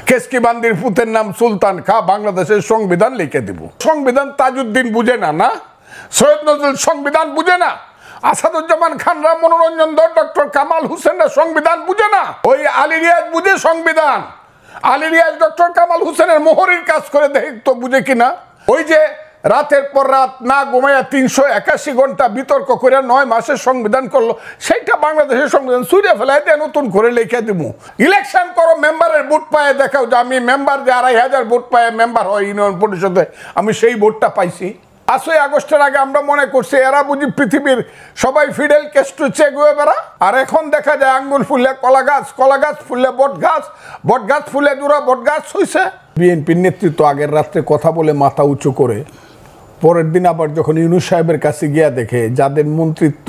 কেসকিবান্দির পুতের নাম সুলতান খা বাংলাদেশের সংবিধান লিখে দিব। সংবিধান তাজউদ্দিন বুঝে না, না সৈয়দ নজরুল সংবিধান বুঝে না, আসাদুজ্জামান খানরা, মনোরঞ্জন ধর, ডক্টর কামাল হোসেনরা সংবিধান বুঝে না। ওই আলী রিয়াজ বুঝে সংবিধান। আলী রিয়াজ ডক্টর কামাল হোসেনের মোহরের কাজ করে দেখ তো বুঝে কিনা। ওই যে রাতের পর রাত না ঘুমাইয়া 381 ঘন্টা বিতর্ক করে 9 মাসের সংবিধান করলো, সেইটা বাংলাদেশের সংবিধান সুরিয়া ফেলায় দিয়ে নতুন করে লিখে দিব। ইলেকশন করো, মেম্বারের ভোট পায়ে দেখাও যে আমি মেম্বার যে 2500 ভোট পায়ে মেম্বার হয় ইউনিয়ন পরিষদে, আমি সেই ভোটটা পাইছি। 5ই আগস্টের আগে আমরা মনে করছি এরা বুঝি পৃথিবীর সবাই ফিডেল কেস্ট্রো চে গুয়েভারা, আর এখন দেখা যায় আঙ্গুল ফুললে কলা গাছ, কলা গাছ ফুললে বট গাছ, বট গাছ ফুলে জোড়া বট গাছ হইছে। বিএনপির নেতৃত্ব আগের রাত্রে কথা বলে মাথা উঁচু করে পরের দিন আবার যখন ইউনূস সাহেবের কাছে গিয়া দেখে যাদের মন্ত্রিত্ব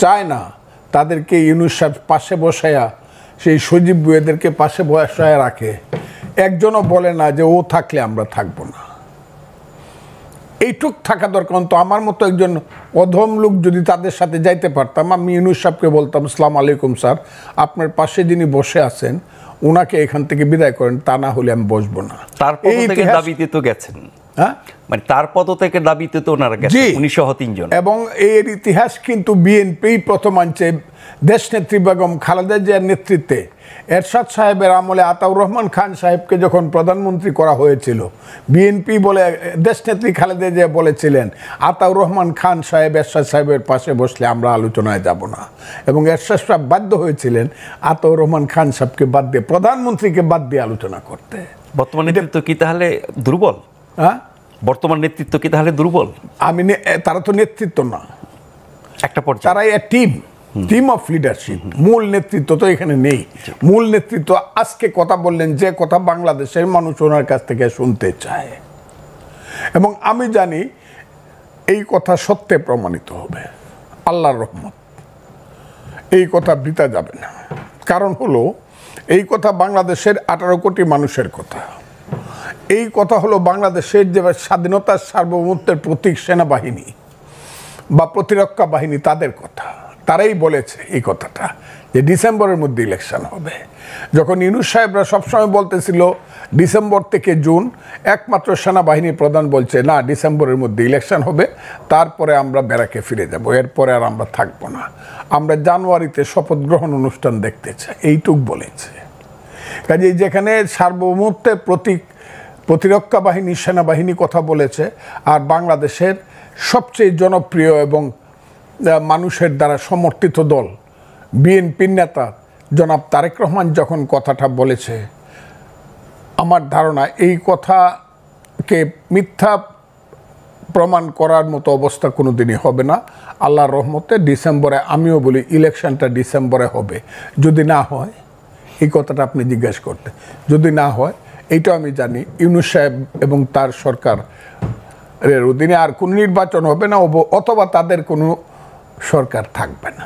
চায় না তাদেরকে ইউনূস সাহেব পাশে বসায়া, সেই সজীব বুয়েদেরকে পাশে বসায়া রাখে, একজনও বলে না যে ও থাকলে আমরা থাকবো না। এইটুক থাকা দরকার। তো আমার মতো একজন অধম লোক যদি তাদের সাথে যাইতে পারতাম, আমি ইউনূস সাহেবকে বলতাম, আসসালামু আলাইকুম স্যার, আপনার পাশে যিনি বসে আছেন ওনাকে এখান থেকে বিদায় করেন, তা না হলে আমি বসবো না। তার পদ থেকে দাবিতে তো গেছেন, হ্যাঁ, মানে তার পদ থেকে দাবিতে তো ওনারা গেছেন 1903 জন। এবং এর ইতিহাস কিন্তু বিএনপি প্রথম আনছে। দেশনেত্রী বেগম খালেদা জিয়ার নেতৃত্বে এরশাদ সাহেবের আমলে আতাউর রহমান খান সাহেবকে যখন প্রধানমন্ত্রী করা হয়েছিল, বিএনপি বলে দেশনেত্রী খালেদা জিয়া বলেছিলেন আতাউর রহমান খান সাহেব এরশাদ সাহেবের পাশে বসলে আমরা আলোচনায় যাব না, এবং এরশাদ সাহেব বাধ্য হয়েছিলেন আতাউর রহমান খান সাহেবকে বাদ দিয়ে, প্রধানমন্ত্রীকে বাদ দিয়ে আলোচনা করতে। বর্তমান নেতৃত্ব কি তাহলে দুর্বল? হ্যাঁ, বর্তমান নেতৃত্ব কি তাহলে দুর্বল? তারা তো নেতৃত্ব না, একটা পর্যায়ে তারা টিম অফ লিডারশিপ। মূল নেতৃত্ব তো এখানে নেই। মূল নেতৃত্ব আজকে কথা বললেন যে কথা বাংলাদেশের মানুষ ওনার কাছ থেকে শুনতে চায়, এবং আমি জানি এই কথা সত্যে প্রমাণিত হবে, আল্লাহর রহমত। এই কথা বৃথা যাবে না। কারণ হলো এই কথা বাংলাদেশের 18 কোটি মানুষের কথা। এই কথা হলো বাংলাদেশের যে স্বাধীনতার সার্বভৌমত্বের প্রতীক সেনাবাহিনী বা প্রতিরক্ষা বাহিনী, তাদের কথা। তারাই বলেছে এই কথাটা যে ডিসেম্বরের মধ্যে ইলেকশন হবে। যখন ইউনূস সাহেবরা সবসময় বলতেছিল ডিসেম্বর থেকে জুন, একমাত্র সেনাবাহিনী প্রধান বলছে না, ডিসেম্বরের মধ্যে ইলেকশন হবে, তারপরে আমরা ব্যারাকে ফিরে যাব, এরপরে আর আমরা থাকবো না, আমরা জানুয়ারিতে শপথ গ্রহণ অনুষ্ঠান দেখতে চাই, এইটুক বলেছে। কাজেই যেখানে সার্বভৌমত্বের প্রতীক প্রতিরক্ষা বাহিনী, সেনাবাহিনী কথা বলেছে, আর বাংলাদেশের সবচেয়ে জনপ্রিয় এবং মানুষের দ্বারা সমর্থিত দল বিএনপির নেতা জনাব তারেক রহমান যখন কথাটা বলেছে, আমার ধারণা এই কথাকে মিথ্যা প্রমাণ করার মতো অবস্থা কোনো দিনই হবে না। আল্লাহর রহমতে ডিসেম্বরে, আমিও বলি ইলেকশনটা ডিসেম্বরে হবে। যদি না হয়, এই কথাটা আপনি জিজ্ঞাসা করতে, যদি না হয়, এইটা আমি জানি ইউনূস সাহেব এবং তার সরকারের অধীনে আর কোনো নির্বাচন হবে না, অথবা তাদের কোনো সরকার থাকবে না।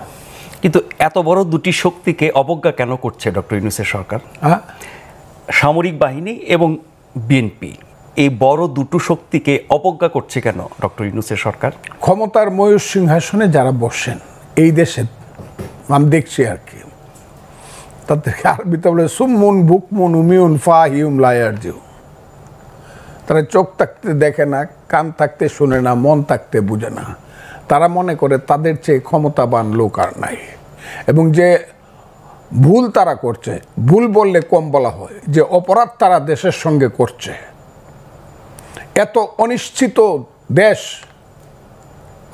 কিন্তু এত বড় দুটি শক্তিকে অবজ্ঞা কেন করছে ডক্টর ইউনূসের সরকার? সামরিক বাহিনী এবং বিএনপি, এই বড় দুটো শক্তিকে অবজ্ঞা করছে কেন ডক্টর ইউনূসের সরকার? ক্ষমতার ময়ূর সিংহাসনে যারা বসেন এই দেশে, আমি দেখছি আর কি, তাদেরকে আরবিতে বলে সুমুন বুকমুন উমিউন ফাহিউম লায়ারজিউ। তারা চোখ থাকতে দেখে না, কান থাকতে শুনে না, মন থাকতে বুঝে না। তারা মনে করে তাদের চেয়ে ক্ষমতাবান লোক আর নাই, এবং যে ভুল তারা করছে, ভুল বললে কম বলা হয়, যে অপরাধ তারা দেশের সঙ্গে করছে। এত অনিশ্চিত দেশ,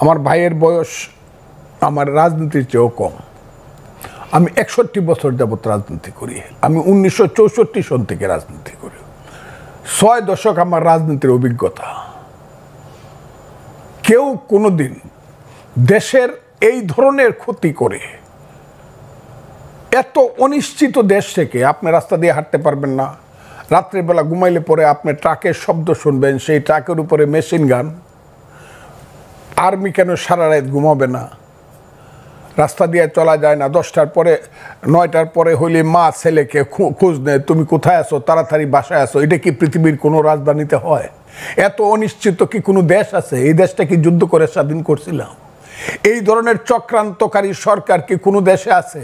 আমার ভাইয়ের বয়স আমার রাজনীতির চেয়েও কম। আমি 61 বছর যাবৎ রাজনীতি করি। আমি 1964 সন থেকে রাজনীতি করি। 6 দশক আমার রাজনীতির অভিজ্ঞতা। কেউ কোনোদিন দেশের এই ধরনের ক্ষতি করে, এত অনিশ্চিত দেশ থেকে আপনি রাস্তা দিয়ে হাঁটতে পারবেন না, রাত্রেবেলা ঘুমাইলে পরে আপনি ট্রাকের শব্দ শুনবেন, সেই ট্রাকের উপরে মেশিন গান, আর্মি কেন সারা রাত ঘুমাবে না, রাস্তা দিয়ে চলা যায় না, 10টার পরে 9টার পরে হইলে মা ছেলেকে খোঁজ নেয়, তুমি কোথায় আছো, তাড়াতাড়ি বাসায় আসো। এটা কি পৃথিবীর কোনো রাজধানীতে হয়? এত অনিশ্চিত কি কোনো দেশ আছে? এই দেশটা কি যুদ্ধ করে স্বাধীন করছিলাম? এই ধরনের চক্রান্তকারী সরকার কি কোনো দেশে আছে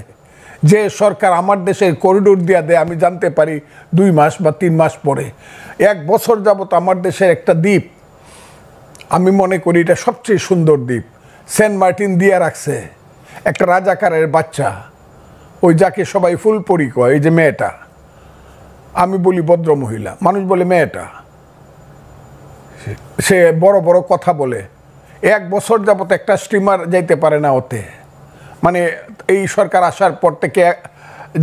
যে সরকার আমার দেশের করিডোর দিয়া দেয় আমি জানতে পারি 2 মাস বা 3 মাস পরে। 1 বছর যাবত আমার দেশের একটা দ্বীপ, আমি মনে করি এটা সবচেয়ে সুন্দর দ্বীপ, সেন্ট মার্টিন দিয়ে রাখছে একটা রাজাকারের বাচ্চা, ওই যাকে সবাই ফুলপরি কয়, এই যে মেয়েটা, আমি বলি ভদ্র মহিলা, মানুষ বলে মেয়েটা, সে বড় বড় কথা বলে। 1 বছর যাবত একটা স্টিমার যাইতে পারে না ওতে, মানে এই সরকার আসার পর থেকে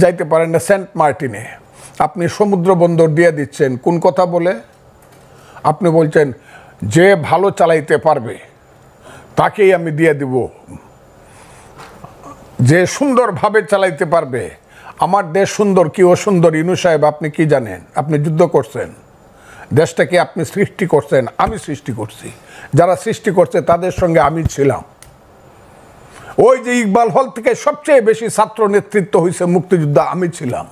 যাইতে পারেন না সেন্ট মার্টিনে। আপনি সমুদ্র বন্দর দিয়ে দিচ্ছেন কোন কথা বলে? আপনি বলছেন যে ভালো চালাইতে পারবে তাকেই আমি দিয়ে দিব, যে সুন্দরভাবে চালাইতে পারবে। আমার দেশ সুন্দর কি অসুন্দর ইনু সাহেব আপনি কি জানেন? আপনি যুদ্ধ করছেন, দেশটাকে আপনি সৃষ্টি করছেন, আমি সৃষ্টি করছি, যারা সৃষ্টি করছে তাদের সঙ্গে আমি ছিলাম। ওই যে ইকবাল হল থেকে সবচেয়ে বেশি ছাত্র নেতৃত্ব হয়েছে মুক্তিযুদ্ধ, আমি ছিলাম।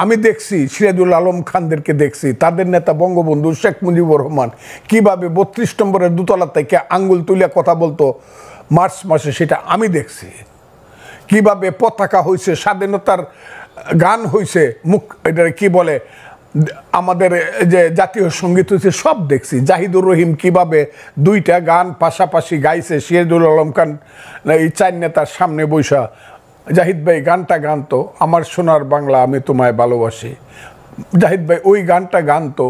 আমি দেখছি সিরাজুল আলম খানদেরকে দেখছি, তাদের নেতা বঙ্গবন্ধু শেখ মুজিবুর রহমান কিভাবে 32 নম্বরের দোতলা থেকে আঙ্গুল তুলে কথা বলতো মার্চ মাসে, সেটা আমি দেখছি। কিভাবে পতাকা হয়েছে, স্বাধীনতার গান হয়েছে, এটা কি বলে আমাদের যে জাতীয় সঙ্গীত হয়েছে, সব দেখছি। জাহিদুর রহিম কিভাবে 2টা গান পাশাপাশি গাইছে, সিরাজুল আলম খান এই 4 নেতার সামনে বৈশা, জাহিদ ভাই গানটা গানতো আমার সোনার বাংলা আমি তোমায় ভালোবাসি, জাহিদ ভাই ওই গানটা গানতো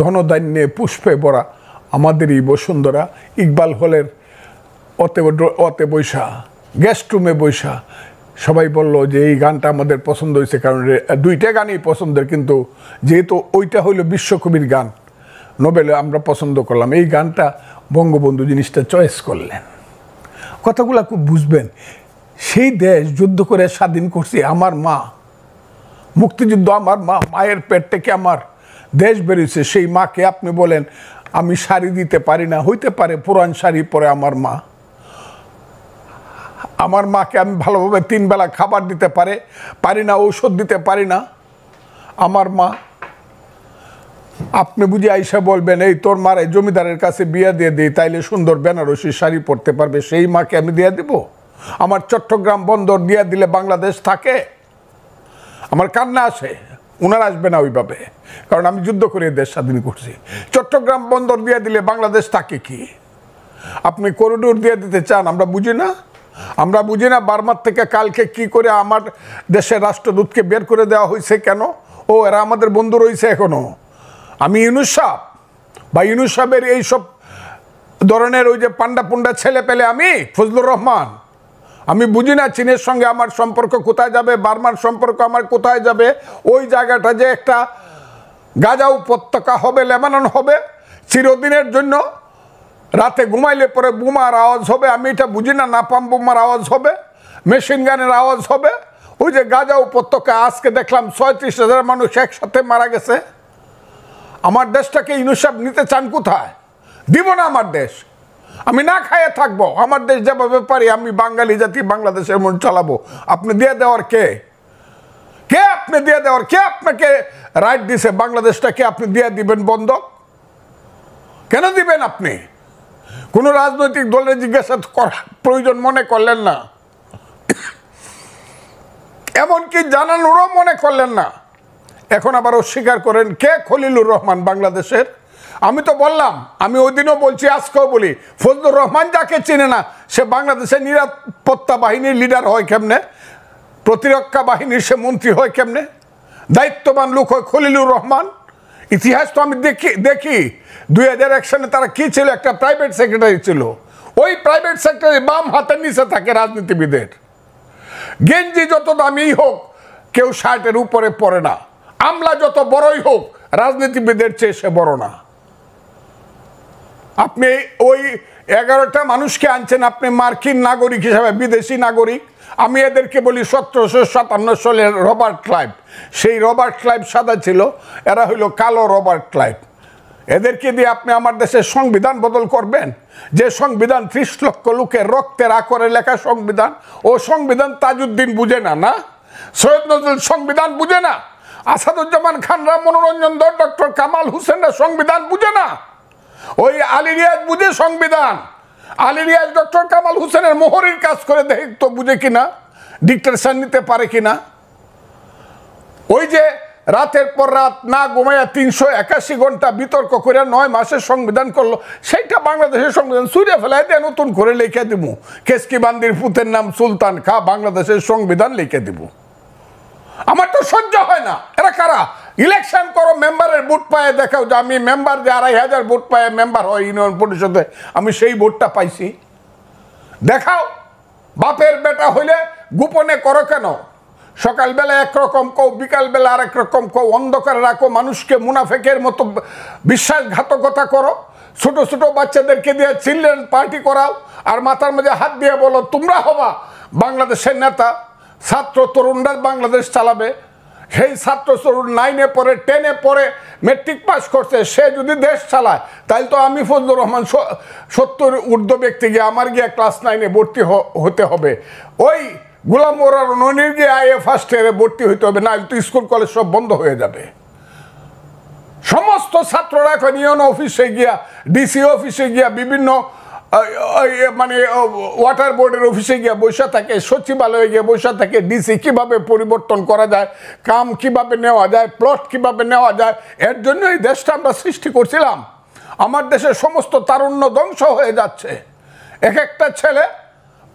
ধনধান্যে পুষ্পে ভরা আমাদেরই বসুন্ধরা। ইকবাল হলের অতে বৈশা, গেস্ট রুমে বৈশা সবাই বলল যে এই গানটা আমাদের পছন্দ হয়েছে, কারণ 2টা গানই পছন্দের, কিন্তু যেহেতু ওইটা হইল বিশ্বকবির গান, নোবেলে আমরা পছন্দ করলাম, এই গানটা বঙ্গবন্ধু জিনিসটা চয়েস করলেন। কথাগুলো খুব বুঝবেন। সেই দেশ যুদ্ধ করে স্বাধীন করছি আমার মা, মুক্তিযুদ্ধ আমার মা, মায়ের পেট থেকে আমার দেশ বেরিয়েছে। সেই মাকে আপনি বলেন আমি শাড়ি দিতে পারি না, হইতে পারে পুরান শাড়ি পরে আমার মা, আমার মাকে আমি ভালোভাবে 3 বেলা খাবার দিতে পারি না, ঔষধ দিতে পারি না আমার মা। আপনি বুঝে আইসা বলবেন এই তোর মারে জমিদারের কাছে বিয়ে দিয়ে দিই, তাইলে সুন্দর বেনারসি শাড়ি পরতে পারবে, সেই মাকে আমি দিয়ে দিব? আমার চট্টগ্রাম বন্দর দিয়ে দিলে বাংলাদেশ থাকে? আমার কান্না আসে, ওনারা আসবে না ওইভাবে, কারণ আমি যুদ্ধ করে দেশ স্বাধীন করছি। চট্টগ্রাম বন্দর দিয়ে দিলে বাংলাদেশ থাকে কি? আপনি করিডোর দিয়ে দিতে চান, আমরা বুঝি না? আমরা বুঝি না বার্মার থেকে কালকে কি করে আমার দেশের রাষ্ট্রদূতকে বের করে দেওয়া হয়েছে কেন? ও এরা আমাদের বন্ধু রয়েছে এখনো। আমি ইউনুস সাহেব বা ইউনুস সাহেবের এইসব ধরনের ওই যে পান্ডা পুন্ডা ছেলে পেলে, আমি ফজলুর রহমান, আমি বুঝি না চীনের সঙ্গে আমার সম্পর্ক কোথায় যাবে, বার্মার সম্পর্ক আমার কোথায় যাবে। ওই জায়গাটা যে একটা গাজা উপত্যকা হবে, লেবানন হবে চিরদিনের জন্য, রাতে ঘুমাইলে পরে বোমার আওয়াজ হবে, আমি এটা বুঝি না, নাপাম বোমার আওয়াজ হবে, মেশিন গানের আওয়াজ হবে। ওই যে গাজা উপত্যকা আজকে দেখলাম 36,000 মানুষ একসাথে মারা গেছে। আমার দেশটাকে ইউনুস সাহেব নিতে চান কোথায়? দিব না আমার দেশ, আমি না খাইয়ে থাকবো। আমার দেশ যেভাবে পারি আমি বাঙালি জাতি বাংলাদেশের মন চালাবো। আপনি দিয়ে দেওয়ার কে? কে আপনি দিয়ে দেওয়ার? কে আপনাকে রাইট দিছে বাংলাদেশটাকে আপনি দিয়ে দিবেন বন্ধক? কেন দিবেন আপনি? কোনো রাজনৈতিক দলের জিজ্ঞাসা করার প্রয়োজন মনে করলেন না, এমনকি জানানোরও মনে করলেন না। এখন আবার অস্বীকার করেন। কে খলিলুর রহমান বাংলাদেশের? আমি তো বললাম, আমি ওই দিনও বলছি, আজকেও বলি, ফজলুর রহমান যাকে চিনে না সে বাংলাদেশের নিরাপত্তা বাহিনীর লিডার হয় কেমনে? প্রতিরক্ষা বাহিনীর সে মন্ত্রী হয় কেমনে? দায়িত্ববান লোক হয় খলিলুর রহমান। ইতিহাস তো আমি দেখি 2001 সালে তারা কি ছিল? একটা প্রাইভেট সেক্রেটারি ছিল। ওই প্রাইভেট সেক্রেটারি বাম হাতের নিচে থাকে রাজনীতিবিদের। গেঞ্জি যত দামি হোক কেউ শার্টের উপরে পরে না, আমলা যত বড়ই হোক রাজনীতিবিদের চেয়ে সে বড় না। আপনি ওই 11টা মানুষকে আনছেন আপনি মার্কিন নাগরিক হিসাবে, বিদেশি নাগরিক। আমি এদেরকে বলি 1757 সালের রবার্ট ক্লাইভ। সেই রবার্ট ক্লাইভ সাদা ছিল, এরা হইল কালো রবার্ট ক্লাইভ। এদেরকে দিয়ে আপনি আমার দেশের সংবিধান বদল করবেন? যে সংবিধান 30 লক্ষ লোকের রক্তের আকরে লেখা সংবিধান, ও সংবিধান তাজউদ্দিন বুঝে না, না সৈয়দ নজরুল সংবিধান বুঝে না, আসাদুজ্জামান খানরা, মনোরঞ্জন ধর, ডক্টর কামাল হোসেনরা সংবিধান বুঝে না। ওই আলী রিয়াজ বুঝে সংবিধান। আলী রিয়াজ ডক্টর কামাল হোসেনের মোহরের কাজ করে দেখতো বুঝে কিনা। ডিক্টেশন নিতে পারে কিনা? ওই যে রাতের পর রাত না ঘুমাইয়া 381 ঘন্টা বিতর্ক করে 9 মাসের সংবিধান করলো, সেইটা বাংলাদেশের সংবিধান ছুঁড়ে ফেলায় দিয়ে নতুন করে লিখে দিব, কেসকি বান্দির পুতের নাম সুলতান খা, বাংলাদেশের সংবিধান লিখে দিব। আমার তো সহ্য হয় না। এরা কারা? ইলেকশন করো, মেম্বারের ভোট পায়ে দেখাও যে আমি মেম্বার যে 2500 ভোট পায়ে মেম্বার হয় ইউনিয়ন পরিষদে, আমি সেই ভোটটা পাইছি, দেখাও। বাপের বেটা হইলে গোপনে করো কেন? সকালবেলা একরকম কও, বিকালবেলা আর একরকম কও, অন্ধকারে রাখো, মানুষকে মুনাফেকের মতো বিশ্বাসঘাতকতা করো, ছোট ছোট বাচ্চাদেরকে দিয়ে চিলড্রেন পার্টি করাও, আর মাথার মধ্যে হাত দিয়ে বলো তোমরা হবা বাংলাদেশের নেতা। ছাত্র তরুণরা বাংলাদেশ চালাবে। সেই ছাত্র তরুণ 9-এ পড়ে, 10-এ পড়ে, মেট্রিক পাস করছে, সে যদি দেশ চালায় তাহলে তো আমি ফজলুর রহমান 70 ঊর্ধ্ব ব্যক্তি গিয়ে আমার গিয়ে ক্লাস 9-এ ভর্তি হতে হবে, ওই গোলাম মোরার ননির গিয়ে আইএ ফার্স্ট ইয়ারে ভর্তি হইতে হবে, না তো স্কুল কলেজ সব বন্ধ হয়ে যাবে। সমস্ত ছাত্ররা এখন ইউএন অফিসে গিয়া, ডিসি অফিসে গিয়া, বিভিন্ন মানে ওয়াটার বোর্ডের অফিসে গিয়ে বসে থাকে, সচিবালয়ে গিয়ে বসে থাকে, ডিসি কিভাবে পরিবর্তন করা যায়, কাম কিভাবে নেওয়া যায়, প্লট কিভাবে নেওয়া যায়। এর জন্য এই দেশটা আমরা সৃষ্টি করছিলাম। আমার দেশের সমস্ত তারুণ্য ধ্বংস হয়ে যাচ্ছে। এক একটা ছেলে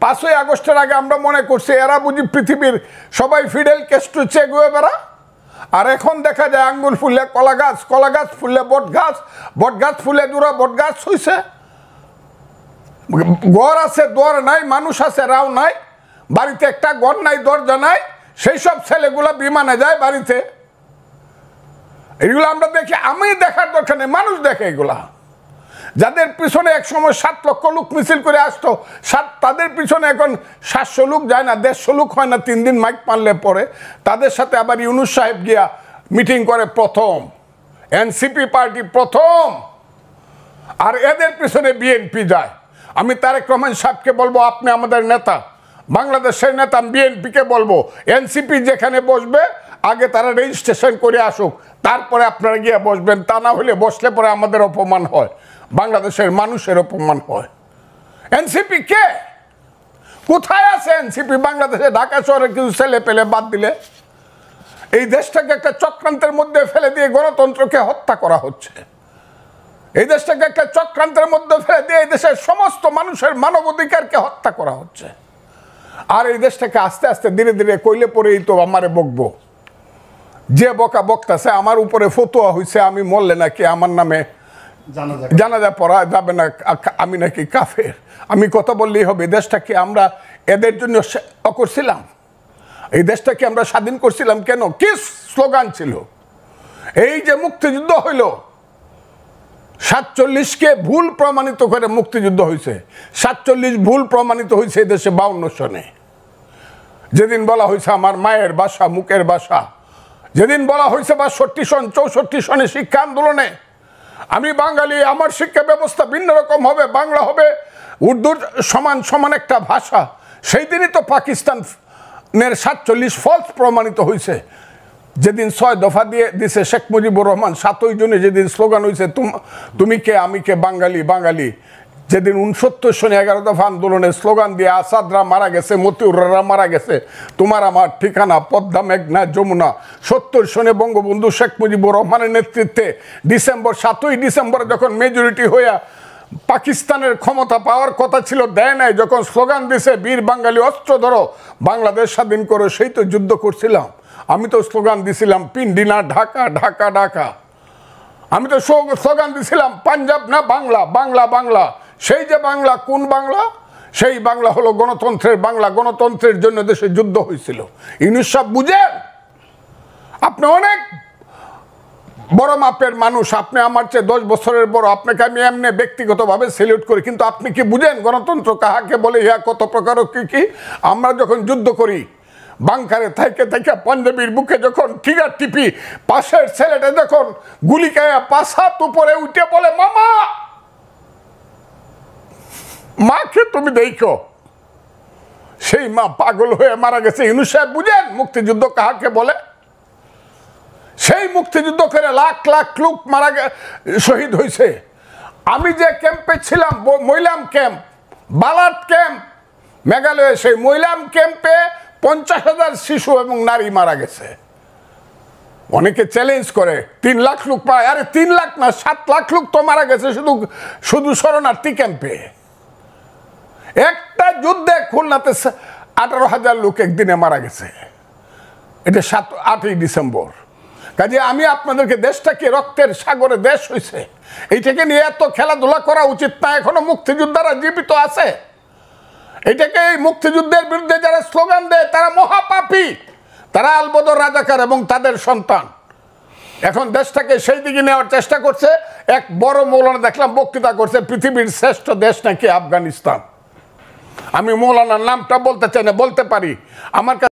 5ই আগস্টের আগে আমরা মনে করছি এরা বুঝি পৃথিবীর সবাই ফিডেল ক্যাস্ট্রো চে গুয়েভারা, আর এখন দেখা যায় আঙ্গুল ফুললে কলা গাছ, কলা গাছ ফুললে বট গাছ, বট গাছ ফুলে দুরা বট গাছ হইছে। ঘর আছে দর নাই, মানুষ আছে রাও নাই, বাড়িতে একটা ঘর নাই, দরজা নাই, সেই সব ছেলেগুলা বিমানে যায় বাড়িতে। এগুলো আমরা দেখি, আমি দেখার দরকার নেই, মানুষ দেখে এগুলা। যাদের পিছনে এক সময় 7 লক্ষ লোক মিছিল করে আসতো, তাদের পিছনে এখন 700 লোক যায় না, 150 লোক হয় না 3 দিন মাইক পারলে পরে। তাদের সাথে আবার ইউনুস সাহেব গিয়া মিটিং করে প্রথম, এনসিপি পার্টি প্রথম, আর এদের পিছনে বিএনপি যায়। আমি তারেক রহমান সাহেবকে বলবো আপনি আমাদের নেতা, বাংলাদেশের নেতা, বিএনপিকে বলবো এনসিপি যেখানে বসবে আগে তারা রেজিস্ট্রেশন করে আসুক, তারপরে আপনারা গিয়ে বসবেন। তা না হলে বসলে পরে আমাদের অপমান হয়, বাংলাদেশের মানুষের অপমান হয়। এনসিপি কে? কোথায় আছে এনসিপি? বাংলাদেশে ঢাকা শহরে কিছু ছেলে পেলে বাদ দিলে এই দেশটাকে একটা চক্রান্তের মধ্যে ফেলে দিয়ে গণতন্ত্রকে হত্যা করা হচ্ছে। এই দেশটাকে একটা চক্রান্তের মধ্যে ফেলে দিয়ে এই দেশের সমস্ত মানুষের মানবাধিকারকে হত্যা করা হচ্ছে। আর এই দেশটাকে আস্তে আস্তে ধীরে ধীরে কইলে পরেই তো আমারে বকবো, যে বকা বক্তাছে আমার উপরে ফতোয়া হয়েছে আমি মরলে নাকি আমার নামে জানাজা পড়া যাবে না, আমি নাকি কাফের। আমি কথা বললেই হবে? দেশটাকে আমরা এদের জন্য করছিলাম? এই দেশটাকে আমরা স্বাধীন করছিলাম কেন? কি স্লোগান ছিল? এই যে মুক্তিযুদ্ধ হইল, 47কে ভুল প্রমাণিত করে মুক্তিযুদ্ধ হয়েছে। 47 ভুল প্রমাণিত হয়েছে এই দেশে 52 সনে। যেদিন বলা হয়েছে আমার মায়ের ভাষা, মুখের ভাষা, যেদিন বলা হয়েছে 62 সন, 64 সনে শিক্ষা আন্দোলনে আমি বাঙালি, আমার শিক্ষা ব্যবস্থা ভিন্ন রকম হবে, বাংলা হবে উর্দুর সমান সমান একটা ভাষা, সেই দিনই তো পাকিস্তানের 47 ফলস প্রমাণিত হয়েছে। যেদিন 6 দফা দিয়ে দিছে শেখ মুজিবুর রহমান, 7ই জুনে যেদিন স্লোগান হয়েছে তুমি কে আমি কে বাঙালি বাঙালি, যেদিন 69 সনে 11 দফা আন্দোলনের স্লোগান দিয়ে আসাদরা মারা গেছে, মতিউররা মারা গেছে, তোমার আমার ঠিকানা পদ্মা মেঘনা যমুনা। 70 সনে বঙ্গবন্ধু শেখ মুজিবুর রহমানের নেতৃত্বে ডিসেম্বর 7ই ডিসেম্বর যখন মেজরিটি হইয়া পাকিস্তানের ক্ষমতা পাওয়ার কথা ছিল, দেয় নাই, যখন স্লোগান দিছে বীর বাঙালি অস্ত্র ধরো বাংলাদেশ স্বাধীন করো, সেই তো যুদ্ধ করছিলাম। আমি তো স্লোগান দিছিলাম পিন্ডি না ঢাকা, ঢাকা ঢাকা। আমি তো স্লোগান দিছিলাম পাঞ্জাব না বাংলা, বাংলা বাংলা। সেই যে বাংলা, কোন বাংলা? সেই বাংলা হলো গণতন্ত্রের বাংলা। গণতন্ত্রের জন্য দেশে যুদ্ধ হয়েছিল। ইউনুস সাহেব বুঝেন? আপনি অনেক বড় মাপের মানুষ, আপনি আমার চেয়ে 10 বছরের বড়, আপনাকে আমি এমনি ব্যক্তিগতভাবে সেলিউট করি, কিন্তু আপনি কি বুঝেন গণতন্ত্র কাহাকে বলে, ইহা কত প্রকার কি কি? আমরা যখন যুদ্ধ করি বাংকারে থাইকে থাইকে পাঞ্জাবির বুকে যখন ট্রিগার টিপি, পাশের ছেলেটা যখন গুলি খায় 5 হাত উপরে উঠে বলে মামা, মাকে তুমি দেখো, সেই মা পাগল হয়ে মারা গেছে। ইউনুস সাহেব বুঝেন মুক্তিযুদ্ধ কাহাকে বলে? সেই মুক্তিযুদ্ধ করে লাখ লাখ লোক শহীদ হয়েছে। আমি যে ক্যাম্পে ছিলাম, মইলাম ক্যাম্প, বালাট ক্যাম্প, মেঘালয়ে, সেই মইলাম ক্যাম্পে 50,000 শিশু এবং নারী মারা গেছে। অনেকে চ্যালেঞ্জ করে 3 লাখ লোক পায়, আরে 3 লাখ না 7 লাখ লোক তো মারা গেছে শুধু শরণার্থী ক্যাম্পে। একটা যুদ্ধে খুলনাতে 18,000 লোক একদিনে মারা গেছে, এটা 8ই ডিসেম্বর। কাজে আমি আপনাদেরকে, দেশটাকে রক্তের সাগরে দেশ হয়েছে, এইটাকে নিয়ে এত খেলাধুলা করা উচিত না। এখনো মুক্তিযোদ্ধারা জীবিত আছে, এটাকে এই মুক্তিযুদ্ধের বিরুদ্ধে যারা স্লোগান দেয় তারা মহাপাপী, তারা আলবদর রাজাকার এবং তাদের সন্তান। এখন দেশটাকে সেই দিকে নেওয়ার চেষ্টা করছে। এক বড় মৌলানা দেখলাম বক্তৃতা করছে, পৃথিবীর শ্রেষ্ঠ দেশ নাকি আফগানিস্তান। আমি মৌলানার নামটা বলতে চাই না, বলতে পারি, আমার কাছে